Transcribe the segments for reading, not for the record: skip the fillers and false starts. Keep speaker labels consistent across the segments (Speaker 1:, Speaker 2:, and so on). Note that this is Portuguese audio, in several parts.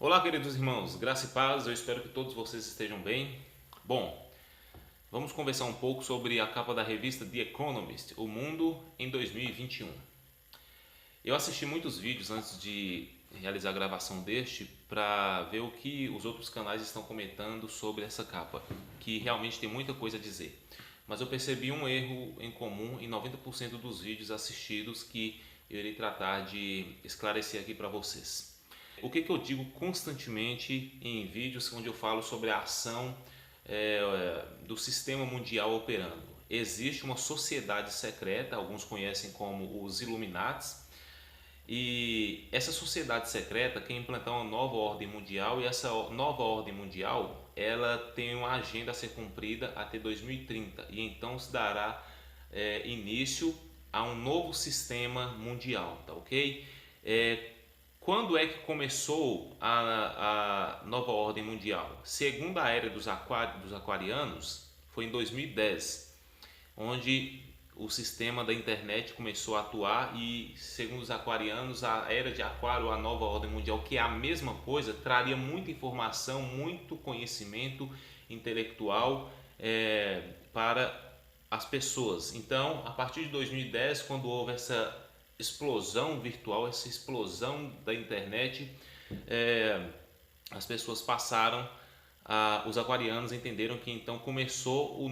Speaker 1: Olá, queridos irmãos, graça e paz, eu espero que todos vocês estejam bem. Bom, vamos conversar um pouco sobre a capa da revista The Economist, O Mundo em 2021. Eu assisti muitos vídeos antes de realizar a gravação deste para ver o que os outros canais estão comentando sobre essa capa, que realmente tem muita coisa a dizer. Mas eu percebi um erro em comum em 90% dos vídeos assistidos que eu irei tratar de esclarecer aqui para vocês. O que eu digo constantemente em vídeos onde eu falo sobre a ação do sistema mundial operando? Existe uma sociedade secreta, alguns conhecem como os Illuminates, e essa sociedade secreta quer implantar uma nova ordem mundial, e essa nova ordem mundial ela tem uma agenda a ser cumprida até 2030, e então se dará início a um novo sistema mundial, tá ok? Quando é que começou a nova ordem mundial? Segundo a era dos aquarianos, foi em 2010, onde o sistema da internet começou a atuar, e segundo os aquarianos, a era de aquário, a nova ordem mundial, que é a mesma coisa, traria muita informação, muito conhecimento intelectual para as pessoas. Então, a partir de 2010, quando houve essa explosão virtual, essa explosão da internet, as pessoas passaram, os aquarianos entenderam que então começou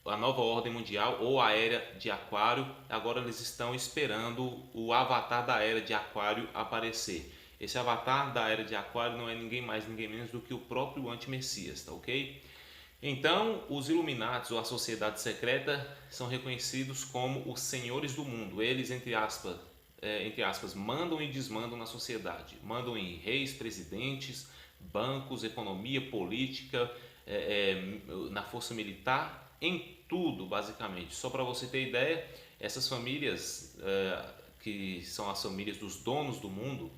Speaker 1: a nova ordem mundial, ou a era de aquário. Agora eles estão esperando o avatar da era de aquário aparecer. Esse avatar da era de aquário não é ninguém mais, ninguém menos do que o próprio anti-messias, tá ok? Então, os Illuminatis, ou a sociedade secreta, são reconhecidos como os senhores do mundo. Eles, entre aspas, mandam e desmandam na sociedade. Mandam em reis, presidentes, bancos, economia, política, na força militar, em tudo, basicamente. Só para você ter ideia, essas famílias, que são as famílias dos donos do mundo,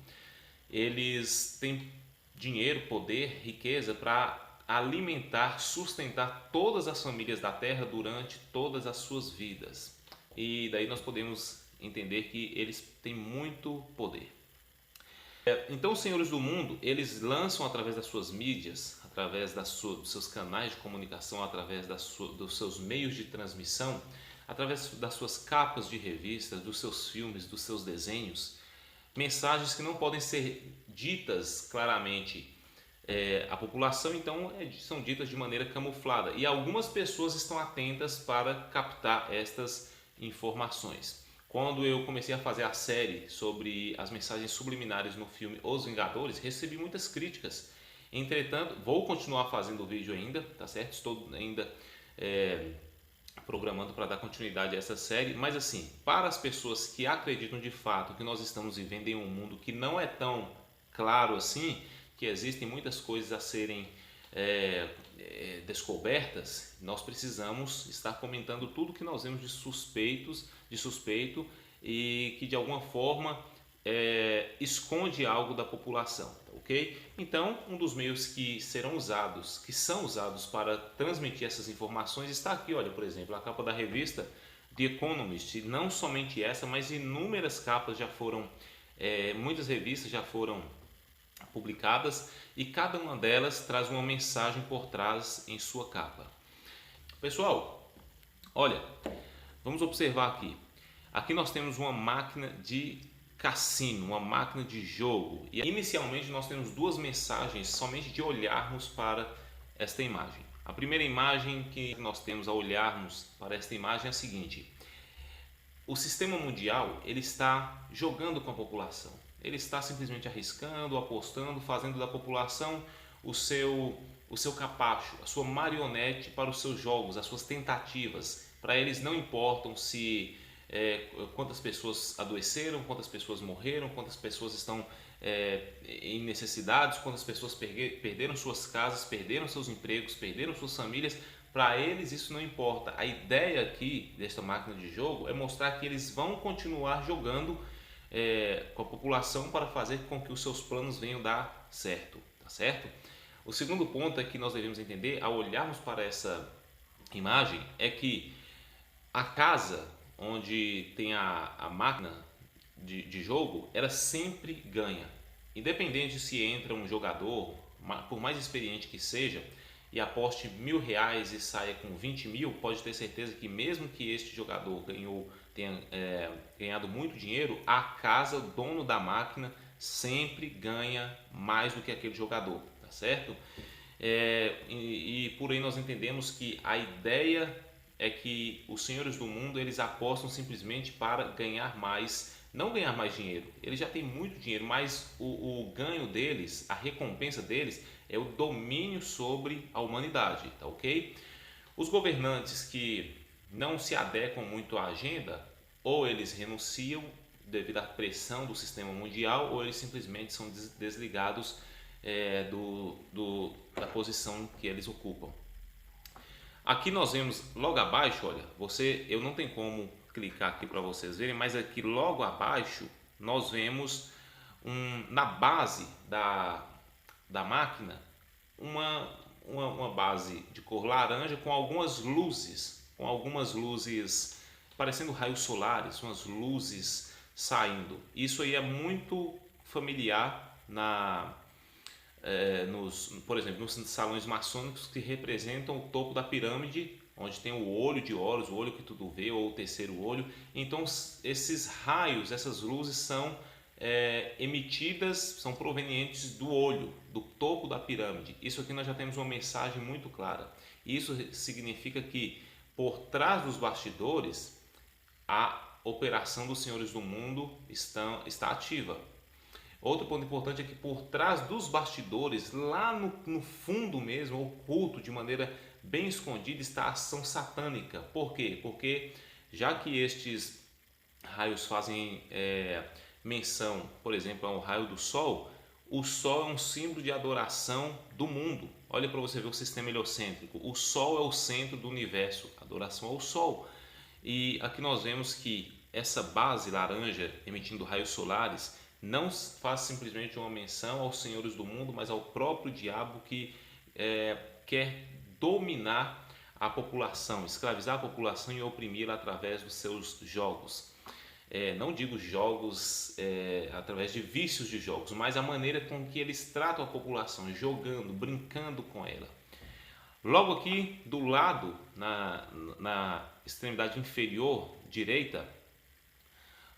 Speaker 1: eles têm dinheiro, poder, riqueza para alimentar, sustentar todas as famílias da Terra durante todas as suas vidas. E daí nós podemos entender que eles têm muito poder. Então os senhores do mundo, eles lançam através das suas mídias, através dos seus canais de comunicação, através dos seus meios de transmissão, através das suas capas de revistas, dos seus filmes, dos seus desenhos, mensagens que não podem ser ditas claramente à população, então são ditas de maneira camuflada, e algumas pessoas estão atentas para captar estas informações. Quando eu comecei a fazer a série sobre as mensagens subliminares no filme Os Vingadores, recebi muitas críticas. Entretanto, vou continuar fazendo o vídeo ainda, tá certo? Estou ainda programando para dar continuidade a essa série, mas assim, para as pessoas que acreditam de fato que nós estamos vivendo em um mundo que não é tão claro assim, que existem muitas coisas a serem descobertas, nós precisamos estar comentando tudo que nós vemos de suspeito, e que de alguma forma esconde algo da população, tá ok? Então, um dos meios que são usados para transmitir essas informações está aqui, olha, por exemplo, a capa da revista The Economist. Não somente essa, mas inúmeras capas já foram, muitas revistas já foram publicadas, e cada uma delas traz uma mensagem por trás em sua capa. Pessoal, olha, vamos observar aqui. Aqui nós temos uma máquina de cassino, uma máquina de jogo, e inicialmente nós temos duas mensagens somente de olharmos para esta imagem. A primeira imagem que nós temos ao olharmos para esta imagem é a seguinte: o sistema mundial ele está jogando com a população. Ele está simplesmente arriscando, apostando, fazendo da população o seu capacho, a sua marionete para os seus jogos, as suas tentativas. Para eles não importam se quantas pessoas adoeceram, quantas pessoas morreram, quantas pessoas estão em necessidades, quantas pessoas perderam suas casas, perderam seus empregos, perderam suas famílias. Para eles isso não importa. A ideia aqui desta máquina de jogo é mostrar que eles vão continuar jogando com a população para fazer com que os seus planos venham dar certo, tá certo? O segundo ponto é que nós devemos entender ao olharmos para essa imagem é que a casa onde tem a máquina de jogo, ela sempre ganha. independente se entra um jogador, por mais experiente que seja, e aposte R$ 1.000 e saia com 20 mil, pode ter certeza que mesmo que este jogador tenha ganhado muito dinheiro, a casa, o dono da máquina, sempre ganha mais do que aquele jogador, tá certo? E por aí nós entendemos que a ideia é que os senhores do mundo, eles apostam simplesmente para ganhar mais, não ganhar mais dinheiro. Eles já têm muito dinheiro, mas o ganho deles, a recompensa deles é o domínio sobre a humanidade, tá ok? Os governantes que não se adequam muito à agenda, ou eles renunciam devido à pressão do sistema mundial, ou eles simplesmente são desligados da posição que eles ocupam. Aqui nós vemos logo abaixo, olha, eu não tem como clicar aqui para vocês verem, mas aqui logo abaixo nós vemos na base da máquina uma base de cor laranja com algumas luzes parecendo raios solares, umas luzes saindo. Isso aí é muito familiar por exemplo, nos salões maçônicos que representam o topo da pirâmide, onde tem o olho de Horus, o olho que tudo vê, ou o terceiro olho. Então esses raios, essas luzes são emitidas, são provenientes do olho, do topo da pirâmide. Isso aqui nós já temos uma mensagem muito clara. Isso significa que por trás dos bastidores a operação dos senhores do mundo está ativa. Outro ponto importante é que por trás dos bastidores, lá no fundo mesmo, oculto, de maneira bem escondida, está a ação satânica. Por quê? Porque já que estes raios fazem menção, por exemplo, ao raio do Sol, o Sol é um símbolo de adoração do mundo. Olha para você ver o sistema heliocêntrico. O Sol é o centro do universo, adoração ao Sol. E aqui nós vemos que essa base laranja emitindo raios solares não faz simplesmente uma menção aos senhores do mundo, mas ao próprio diabo que quer dominar a população, escravizar a população e oprimir-la através dos seus jogos. Não digo jogos através de vícios de jogos, mas a maneira com que eles tratam a população, jogando, brincando com ela. Logo aqui do lado, na extremidade inferior direita,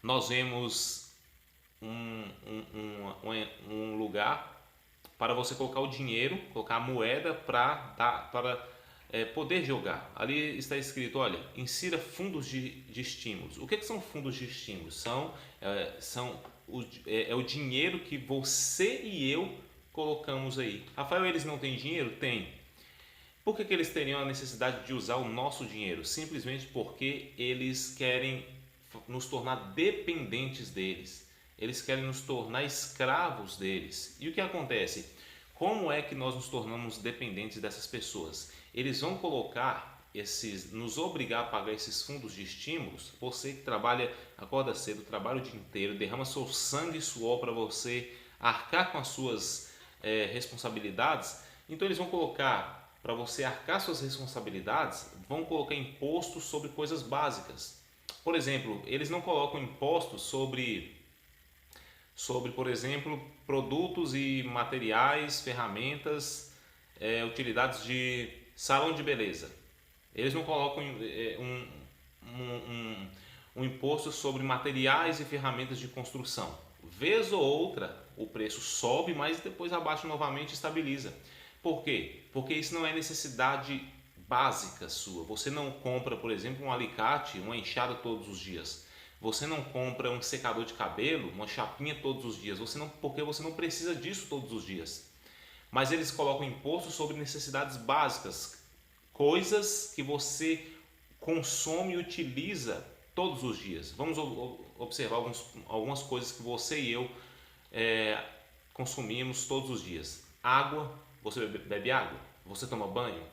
Speaker 1: nós vemos um lugar para você colocar o dinheiro, colocar a moeda para poder jogar. Ali está escrito, olha, insira fundos de estímulos. O que são fundos de estímulos? É o dinheiro que você e eu colocamos aí. Rafael, eles não têm dinheiro? Tem. Por que eles teriam a necessidade de usar o nosso dinheiro? Simplesmente porque eles querem nos tornar dependentes deles. Eles querem nos tornar escravos deles. E o que acontece? Como é que nós nos tornamos dependentes dessas pessoas? Eles vão nos obrigar a pagar esses fundos de estímulos. Você que trabalha, acorda cedo, trabalha o dia inteiro, derrama seu sangue e suor para você arcar com as suas responsabilidades. Então eles vão colocar, para você arcar suas responsabilidades, vão colocar impostos sobre coisas básicas. Por exemplo, eles não colocam impostos sobre, por exemplo, produtos e materiais, ferramentas, utilidades de salão de beleza. Eles não colocam um imposto sobre materiais e ferramentas de construção. Vez ou outra, o preço sobe, mas depois abaixa novamente e estabiliza. Por quê? Porque isso não é necessidade básica sua. Você não compra, por exemplo, um alicate, uma enxada todos os dias. Você não compra um secador de cabelo, uma chapinha todos os dias. Porque você não precisa disso todos os dias. Mas eles colocam imposto sobre necessidades básicas, coisas que você consome e utiliza todos os dias. Vamos observar algumas coisas que você e eu consumimos todos os dias. Água. Você bebe água? Você toma banho?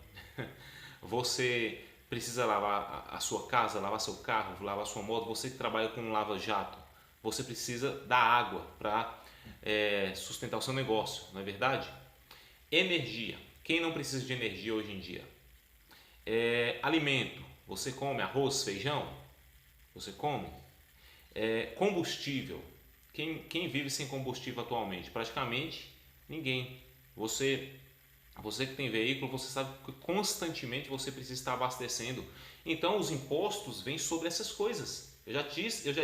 Speaker 1: Você precisa lavar a sua casa, lavar seu carro, lavar sua moto? Você que trabalha com lava-jato, você precisa da água para sustentar o seu negócio, não é verdade? Energia. Quem não precisa de energia hoje em dia? Alimento. Você come arroz, feijão? Você come? Combustível. Quem vive sem combustível atualmente? Praticamente ninguém. Você que tem veículo, você sabe que constantemente você precisa estar abastecendo. Então os impostos vêm sobre essas coisas. Eu já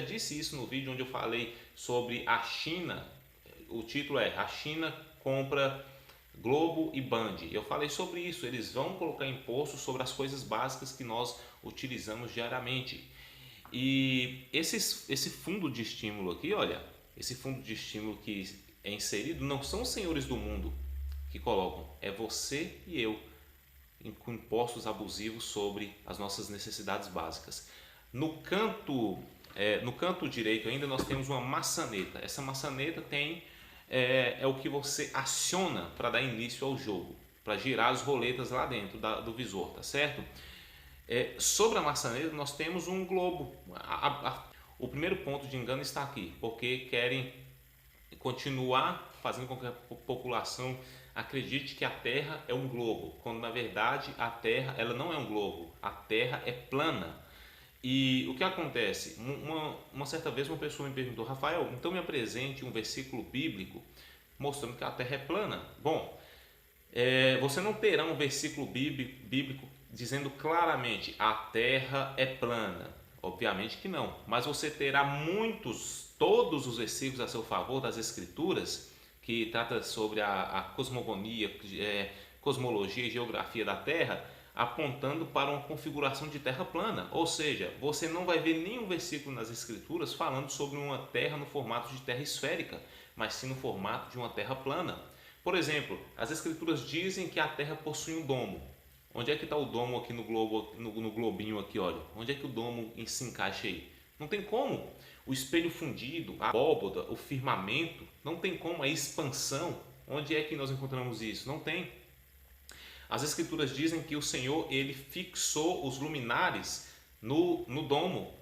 Speaker 1: disse isso no vídeo onde eu falei sobre a China. O título é: A China compra Globo e Band. Eu falei sobre isso. Eles vão colocar imposto sobre as coisas básicas que nós utilizamos diariamente. E esse fundo de estímulo aqui, olha, esse fundo de estímulo que é inserido, não são os senhores do mundo que colocam, é você e eu, com impostos abusivos sobre as nossas necessidades básicas. No canto direito ainda nós temos uma maçaneta. Essa maçaneta é o que você aciona para dar início ao jogo, para girar as roletas lá dentro do visor, tá certo? Sobre a maçaneta nós temos um globo. O primeiro ponto de engano está aqui, porque querem continuar fazendo com que a população acredite que a Terra é um globo, quando na verdade a Terra ela não é um globo, a Terra é plana. E o que acontece? Uma certa vez uma pessoa me perguntou: Rafael, então me apresente um versículo bíblico mostrando que a Terra é plana. Bom, você não terá um versículo bíblico dizendo claramente a Terra é plana. Obviamente que não, mas você terá todos os versículos a seu favor das Escrituras que trata sobre a cosmogonia, cosmologia e geografia da Terra, apontando para uma configuração de Terra plana. Ou seja, você não vai ver nenhum versículo nas Escrituras falando sobre uma Terra no formato de Terra esférica, mas sim no formato de uma Terra plana. Por exemplo, as Escrituras dizem que a Terra possui um domo. Onde é que está o domo aqui no globo, no globinho aqui, olha? Onde é que o domo se encaixa aí? Não tem como. O espelho fundido, a abóboda, o firmamento, não tem como. A expansão, onde é que nós encontramos isso? Não tem. As Escrituras dizem que o Senhor ele fixou os luminares no domo.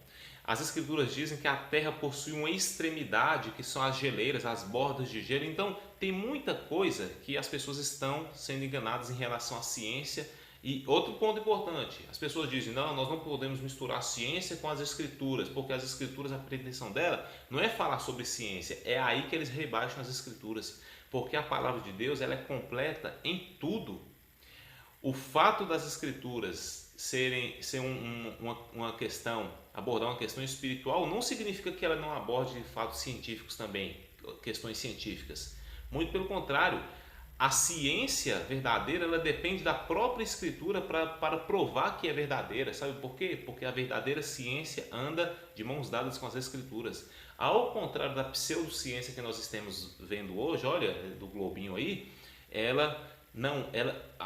Speaker 1: As Escrituras dizem que a Terra possui uma extremidade, que são as geleiras, as bordas de gelo. Então, tem muita coisa que as pessoas estão sendo enganadas em relação à ciência. E outro ponto importante, as pessoas dizem: não, nós não podemos misturar ciência com as Escrituras, porque as Escrituras, a pretensão dela não é falar sobre ciência, é aí que eles rebaixam as Escrituras, porque a palavra de Deus ela é completa em tudo. O fato das Escrituras ser uma questão, abordar uma questão espiritual, não significa que ela não aborde fatos científicos também, questões científicas. Muito pelo contrário, a ciência verdadeira ela depende da própria Escritura para provar que é verdadeira. Sabe por quê? Porque a verdadeira ciência anda de mãos dadas com as Escrituras. Ao contrário da pseudociência que nós estamos vendo hoje, olha, do globinho aí, ela não, ela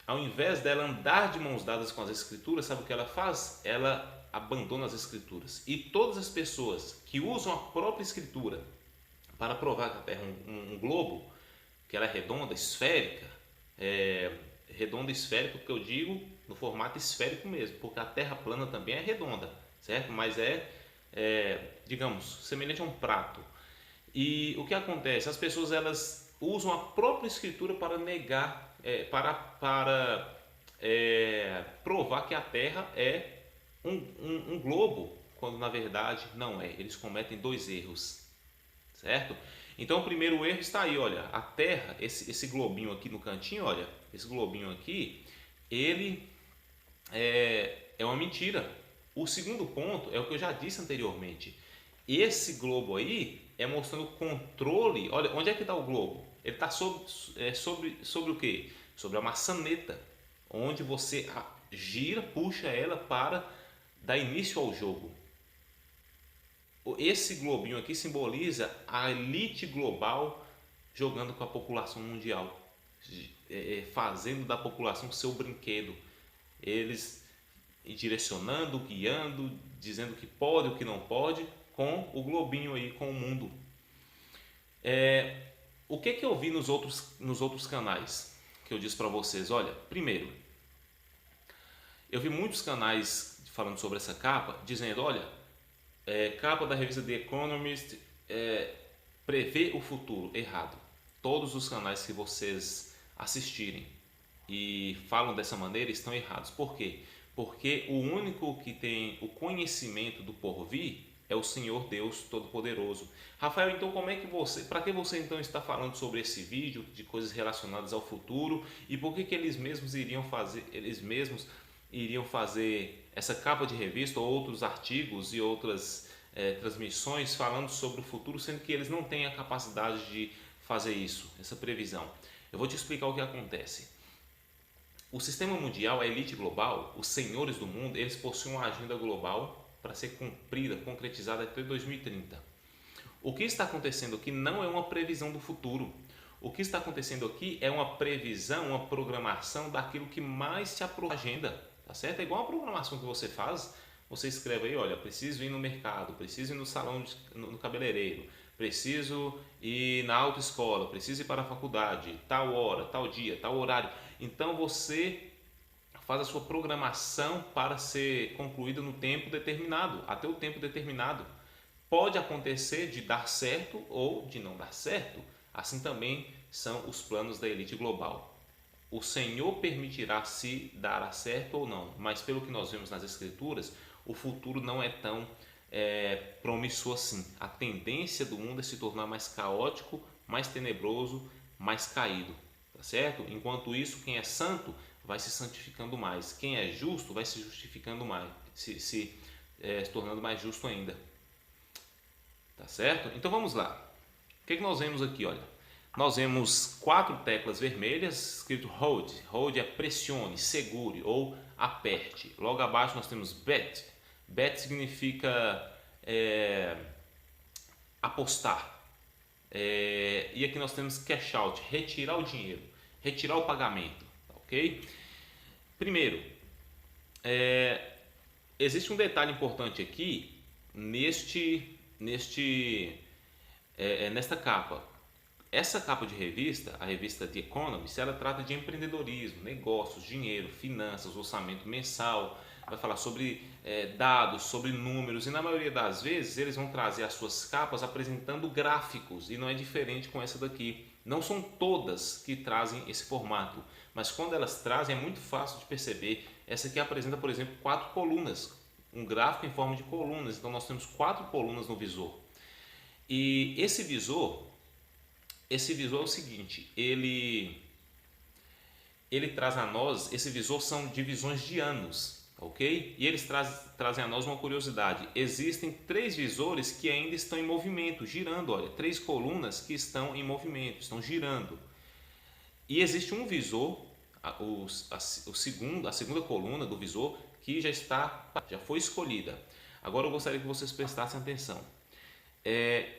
Speaker 1: ao invés dela andar de mãos dadas com as Escrituras, sabe o que ela faz? Ela abandona as Escrituras. E todas as pessoas que usam a própria Escritura para provar que a Terra é um globo, que ela é redonda, esférica, redonda esférica, porque eu digo no formato esférico mesmo, porque a Terra plana também é redonda, certo? Mas digamos, semelhante a um prato. E o que acontece? As pessoas elas usam a própria Escritura para negar, para provar que a Terra é um globo, quando na verdade não é. Eles cometem dois erros, certo? Então o primeiro erro está aí, olha, a Terra, esse globinho aqui no cantinho, olha, esse globinho aqui, ele é uma mentira. O segundo ponto é o que eu já disse anteriormente. Esse globo aí é mostrando controle. Olha, onde é que está o globo? Ele está sobre o quê? Sobre a maçaneta, onde você gira, puxa ela para dar início ao jogo. Esse globinho aqui simboliza a elite global jogando com a população mundial, fazendo da população seu brinquedo. Eles direcionando, guiando, dizendo o que pode e o que não pode, com o globinho aí, com o mundo. O que eu vi nos outros canais que eu disse para vocês? Olha, primeiro, eu vi muitos canais falando sobre essa capa, dizendo: olha, capa da revista The Economist prevê o futuro. Errado. Todos os canais que vocês assistirem e falam dessa maneira estão errados. Por quê? Porque o único que tem o conhecimento do porvir é o Senhor Deus Todo-Poderoso. Rafael, então para que você então está falando sobre esse vídeo de coisas relacionadas ao futuro e por que eles mesmos iriam fazer essa capa de revista ou outros artigos e outras transmissões falando sobre o futuro, sendo que eles não têm a capacidade de fazer isso, essa previsão? Eu vou te explicar o que acontece. O sistema mundial, a elite global, os senhores do mundo, eles possuem uma agenda global para ser cumprida, concretizada até 2030. O que está acontecendo aqui não é uma previsão do futuro. O que está acontecendo aqui é uma previsão, uma programação daquilo que mais se aproxima da agenda, tá certo? É igual a programação que você faz, você escreve aí, olha, preciso ir no mercado, preciso ir no salão, no cabeleireiro, preciso ir na autoescola, preciso ir para a faculdade, tal hora, tal dia, tal horário. Então você faz a sua programação para ser concluída no tempo determinado, até o tempo determinado. Pode acontecer de dar certo ou de não dar certo. Assim também são os planos da elite global. O Senhor permitirá se dará certo ou não, mas pelo que nós vemos nas Escrituras, o futuro não é tão promissor assim. A tendência do mundo é se tornar mais caótico, mais tenebroso, mais caído, tá certo? Enquanto isso, quem é santo vai se santificando mais, quem é justo vai se justificando mais, se tornando mais justo ainda, tá certo? Então vamos lá. O que nós vemos aqui? Olha, nós vemos 4 teclas vermelhas escrito hold. Hold é pressione, segure ou aperte. Logo abaixo nós temos bet. Bet significa apostar. E aqui nós temos cash out, retirar o dinheiro, retirar o pagamento, ok? Primeiro, existe um detalhe importante aqui nesta capa. Essa capa de revista, a revista The Economist, ela trata de empreendedorismo, negócios, dinheiro, finanças, orçamento mensal, vai falar sobre dados, sobre números, e na maioria das vezes eles vão trazer as suas capas apresentando gráficos, e não é diferente com essa daqui. Não são todas que trazem esse formato, mas quando elas trazem é muito fácil de perceber. Essa aqui apresenta, por exemplo, 4 colunas, um gráfico em forma de colunas, então nós temos 4 colunas no visor. E esse visor é o seguinte, ele traz a nós, esse visor são divisões de anos, ok? E eles trazem a nós uma curiosidade. Existem 3 visores que ainda estão em movimento, girando, olha, 3 colunas que estão em movimento, estão girando. E existe um visor, a segunda coluna do visor, que já foi escolhida. Agora eu gostaria que vocês prestassem atenção.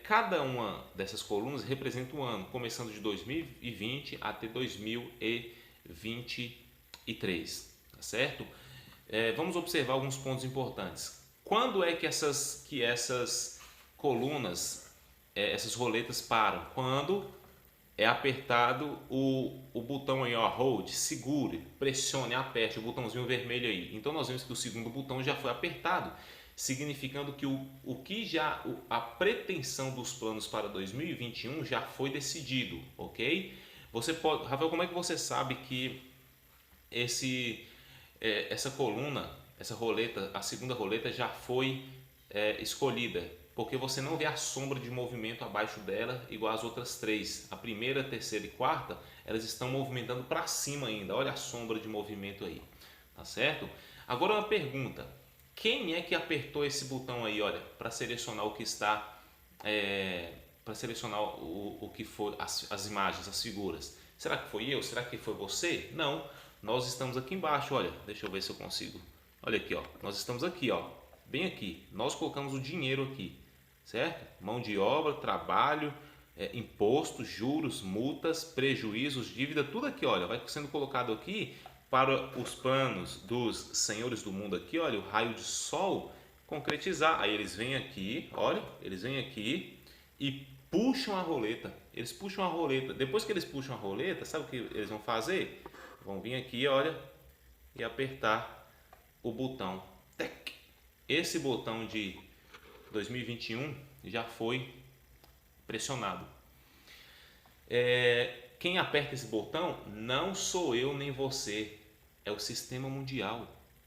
Speaker 1: Cada uma dessas colunas representa um ano, começando de 2020 até 2023, tá certo? Vamos observar alguns pontos importantes. Quando é que essas colunas, essas roletas param? Quando é apertado o botão aí, ó, hold, segure, pressione, aperte o botãozinho vermelho aí. Então nós vemos que o segundo botão já foi apertado, significando que a pretensão dos planos para 2021 já foi decidido, ok? Rafael, como é que você sabe que essa coluna, essa roleta, a segunda roleta já foi escolhida? Porque você não vê a sombra de movimento abaixo dela igual as outras 3. A primeira, terceira e quarta, elas estão movimentando para cima ainda. Olha a sombra de movimento aí, tá certo? Agora uma pergunta. Quem é que apertou esse botão aí, olha, para selecionar o que está, para selecionar o que for as imagens, as figuras? Será que foi eu? Será que foi você? Não, nós estamos aqui embaixo, olha, deixa eu ver se eu consigo. Olha aqui, ó, nós estamos aqui, ó, bem aqui. Nós colocamos o dinheiro aqui, certo? Mão de obra, trabalho, impostos, juros, multas, prejuízos, dívida, tudo aqui, olha, vai sendo colocado aqui. Para os planos dos senhores do mundo aqui, olha, o raio de sol concretizar. Aí eles vêm aqui, olha, eles vêm aqui e puxam a roleta. Eles puxam a roleta. Depois que eles puxam a roleta, sabe o que eles vão fazer? Vão vir aqui, olha, e apertar o botão. Tec. Esse botão de 2021 já foi pressionado. Quem aperta esse botão não sou eu nem você, é o sistema mundial,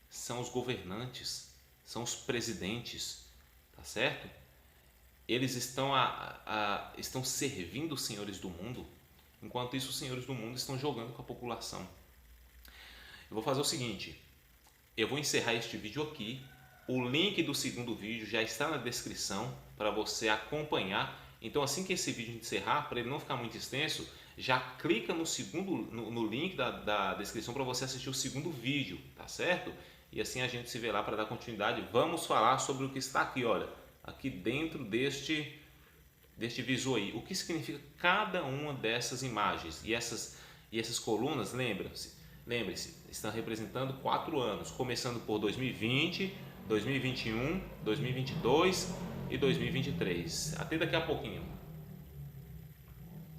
Speaker 1: são os governantes, são os presidentes, tá certo? Eles estão, estão servindo os senhores do mundo, enquanto isso os senhores do mundo estão jogando com a população. Eu vou fazer o seguinte, eu vou encerrar este vídeo aqui, o link do segundo vídeo já está na descrição para você acompanhar. Então assim que esse vídeo encerrar, para ele não ficar muito extenso, já clica no link da descrição para você assistir o segundo vídeo, tá certo? E assim a gente se vê lá para dar continuidade. Vamos falar sobre o que está aqui, olha, aqui dentro deste visual aí, o que significa cada uma dessas imagens e essas colunas, lembre-se, estão representando 4 anos, começando por 2020, 2021, 2022 e 2023, até daqui a pouquinho.